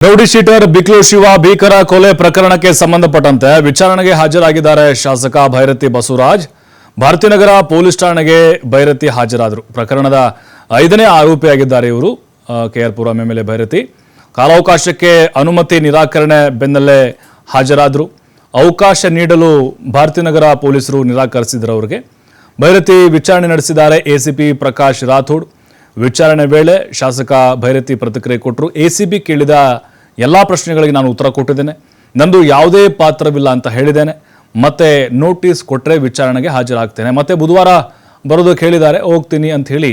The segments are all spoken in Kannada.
ರೌಡಿ ಶೀಟರ್ ಬಿಕ್ಲು ಶಿವ ಭೀಕರ ಕೊಲೆ ಪ್ರಕರಣಕ್ಕೆ ಸಂಬಂಧಪಟ್ಟಂತೆ ವಿಚಾರಣೆಗೆ ಹಾಜರಾಗಿದ್ದಾರೆ ಶಾಸಕ ಭೈರತಿ ಬಸವರಾಜ್. ಭಾರತೀನಗರ ಪೊಲೀಸ್ ಠಾಣೆಗೆ ಭೈರತಿ ಹಾಜರಾದರು. ಪ್ರಕರಣದ 5ನೇ ಆರೋಪಿಯಾಗಿದ್ದಾರೆ ಇವರು. ಕೆಆರ್ ಪುರಂ ಎಂಎಲ್ಎ ಭೈರತಿ ಕಾಲಾವಕಾಶಕ್ಕೆ ಅನುಮತಿ ನಿರಾಕರಣೆ ಬೆನ್ನಲ್ಲೇ ಹಾಜರಾದರು. ಅವಕಾಶ ನೀಡಲು ಭಾರತೀನಗರ ಪೊಲೀಸರು ನಿರಾಕರಿಸಿದರು. ಅವರಿಗೆ ಭೈರತಿ ವಿಚಾರಣೆ ನಡೆಸಿದ್ದಾರೆ ಎಸಿಪಿ ಪ್ರಕಾಶ್ ರಾಥೋಡ್. ವಿಚಾರಣೆ ವೇಳೆ ಶಾಸಕ ಭೈರತಿ ಪ್ರತಿಕ್ರಿಯೆ ಕೊಟ್ಟರು. ಎಸಿಬಿ ಕೇಳಿದ ಎಲ್ಲ ಪ್ರಶ್ನೆಗಳಿಗೆ ನಾನು ಉತ್ತರ ಕೊಟ್ಟಿದ್ದೇನೆ, ನಂದು ಯಾವುದೇ ಪಾತ್ರವಿಲ್ಲ ಅಂತ ಹೇಳಿದ್ದೇನೆ, ಮತ್ತೆ ನೋಟಿಸ್ ಕೊಟ್ಟರೆ ವಿಚಾರಣೆಗೆ ಹಾಜರಾಗ್ತೇನೆ, ಮತ್ತೆ ಬುಧವಾರ ಬರೋದಕ್ಕೆ ಹೇಳಿದ್ದಾರೆ, ಹೋಗ್ತೀನಿ ಅಂತ ಹೇಳಿ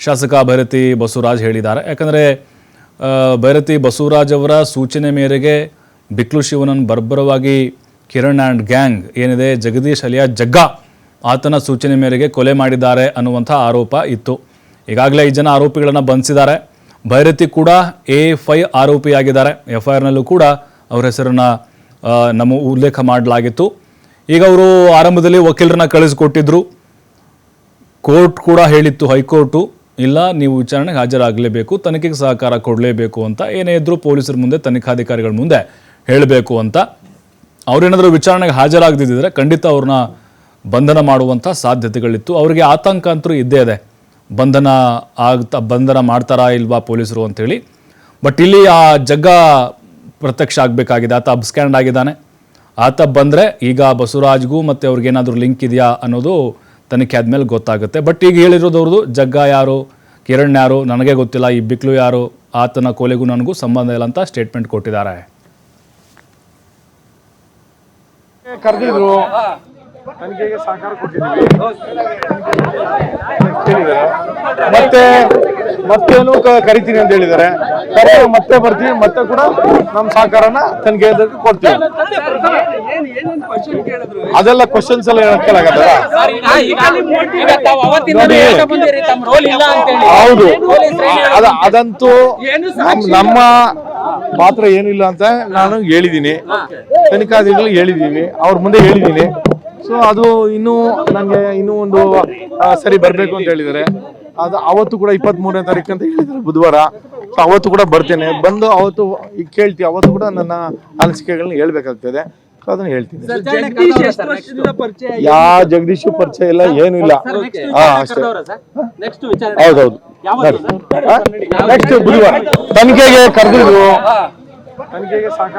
ಶಾಸಕ ಭೈರತಿ ಬಸವರಾಜ್ ಹೇಳಿದ್ದಾರೆ. ಯಾಕಂದರೆ ಭೈರತಿ ಬಸವರಾಜ್ ಅವರ ಸೂಚನೆ ಮೇರೆಗೆ ಬಿಕ್ಲು ಶಿವನನ್ನು ಬರ್ಬರವಾಗಿ ಕಿರಣ್ ಆ್ಯಂಡ್ ಗ್ಯಾಂಗ್ ಏನಿದೆ ಜಗದೀಶ್ ಅಲಿಯಾ ಜಗ್ಗಾ ಆತನ ಸೂಚನೆ ಮೇರೆಗೆ ಕೊಲೆ ಮಾಡಿದ್ದಾರೆ ಅನ್ನುವಂಥ ಆರೋಪ ಇತ್ತು. ಈಗಾಗಲೇ 5 ಜನ ಆರೋಪಿಗಳನ್ನು ಬಂಧಿಸಿದ್ದಾರೆ. ಭೈರತಿ ಕೂಡ A5 ಆರೋಪಿಯಾಗಿದ್ದಾರೆ. FIRನಲ್ಲೂ ಕೂಡ ಅವರ ಹೆಸರನ್ನು ನಮ್ಮ ಉಲ್ಲೇಖ ಮಾಡಲಾಗಿತ್ತು. ಈಗ ಅವರು ಆರಂಭದಲ್ಲಿ ವಕೀಲರನ್ನ ಕಳಿಸಿಕೊಟ್ಟಿದ್ರು. ಕೋರ್ಟ್ ಕೂಡ ಹೇಳಿತ್ತು, ಹೈಕೋರ್ಟು, ಇಲ್ಲ ನೀವು ವಿಚಾರಣೆಗೆ ಹಾಜರಾಗಲೇಬೇಕು, ತನಿಖೆಗೆ ಸಹಕಾರ ಕೊಡಲೇಬೇಕು ಅಂತ. ಏನೇ ಇದ್ದರೂ ಪೊಲೀಸರ ಮುಂದೆ, ತನಿಖಾಧಿಕಾರಿಗಳ ಮುಂದೆ ಹೇಳಬೇಕು ಅಂತ. ಅವರೇನಾದರೂ ವಿಚಾರಣೆಗೆ ಹಾಜರಾಗದಿದ್ದರೆ ಖಂಡಿತ ಅವ್ರನ್ನ ಬಂಧನ ಮಾಡುವಂಥ ಸಾಧ್ಯತೆಗಳಿತ್ತು. ಅವರಿಗೆ ಆತಂಕ ಅಂತೂ ಇದ್ದೇ ಇದೆ, ಬಂಧನ ಮಾಡ್ತಾರಾ ಇಲ್ವಾ ಪೊಲೀಸರು ಅಂಥೇಳಿ. ಬಟ್ ಇಲ್ಲಿ ಆ ಜಗ್ಗ ಪ್ರತ್ಯಕ್ಷ ಆಗಬೇಕಾಗಿದೆ. ಆತ ಅಬ್ಸ್ಕ್ಯಾಂಡ್ ಆಗಿದ್ದಾನೆ. ಆತ ಬಂದರೆ ಈಗ ಬಸವರಾಜ್ಗೂ ಮತ್ತು ಅವ್ರಿಗೇನಾದರೂ ಲಿಂಕ್ ಇದೆಯಾ ಅನ್ನೋದು ತನಿಖೆ ಆದಮೇಲೆ ಗೊತ್ತಾಗುತ್ತೆ. ಬಟ್ ಈಗ ಹೇಳಿರೋದವ್ರದ್ದು ಜಗ್ಗ ಯಾರು, ಕಿರಣ್ ಯಾರು ನನಗೆ ಗೊತ್ತಿಲ್ಲ, ಈ ಬಿಕ್ಲು ಯಾರು, ಆತನ ಕೊಲೆಗೂ ನನಗೂ ಸಂಬಂಧ ಇಲ್ಲ ಅಂತ ಸ್ಟೇಟ್ಮೆಂಟ್ ಕೊಟ್ಟಿದ್ದಾರೆ. ಕರೆದಿದ್ರು, ತನಿಖೆಗೆ ಸಹಕಾರ ಕೊಟ್ಟಿದ್ದೀವಿ, ಮತ್ತೇನು ಕರಿತೀನಿ ಅಂತ ಹೇಳಿದ್ದಾರೆ. ಮತ್ತೆ ಬರ್ತೀವಿ, ಮತ್ತೆ ಕೂಡ ನಮ್ಮ ಸಹಕಾರನ ತನಿಖೆ ಕೊಡ್ತೀವಿ. ಅದೆಲ್ಲ ಕ್ವಶನ್ಸ್ ಎಲ್ಲ ಹೇಳಕ್ಕಾಗತ್ತಲ್ಲ. ಹೌದು, ಅದಂತೂ ನಮ್ಮ ಪಾತ್ರ ಏನಿಲ್ಲ ಅಂತ ನಾನು ಹೇಳಿದ್ದೀನಿ, ತನಿಖಾಧಿಕಾರಿಗಳಿಗೆ ಹೇಳಿದ್ದೀನಿ, ಅವ್ರ ಮುಂದೆ ಹೇಳಿದ್ದೀನಿ. ಸೊ ಅದು ನನಗೆ ಇನ್ನೂ ಒಂದು ಸರಿ ಬರಬೇಕು ಅಂತ ಹೇಳಿದ್ದಾರೆ. ಅದು ಅವತ್ತು ಕೂಡ 23ನೇ ತಾರೀಕು ಅಂತ ಹೇಳಿದ್ದಾರೆ, ಬುಧವಾರ. ಸೊ ಅವತ್ತು ಕೂಡ ಬರ್ತೇನೆ, ಬಂದು ಅವತ್ತು ಕೇಳ್ತೀವಿ, ಅವತ್ತು ಕೂಡ ನನ್ನ ಅನಿಸಿಕೆಗಳನ್ನ ಹೇಳ್ಬೇಕಾಗ್ತದೆ. ಸೊ ಅದನ್ನ ಹೇಳ್ತೀನಿ. ಜಗದೀಶ್ ಪರಿಚಯ ಇಲ್ಲ, ಏನು ಇಲ್ಲ. ಅಷ್ಟೇ. ಹೌದೌದು, ನೆಕ್ಸ್ಟ್ ಬುಧವಾರ ತನಿಖೆಗೆ ಕರೆದಿದ್ರು, ತನಿಖೆಗೆ ಸಾಕ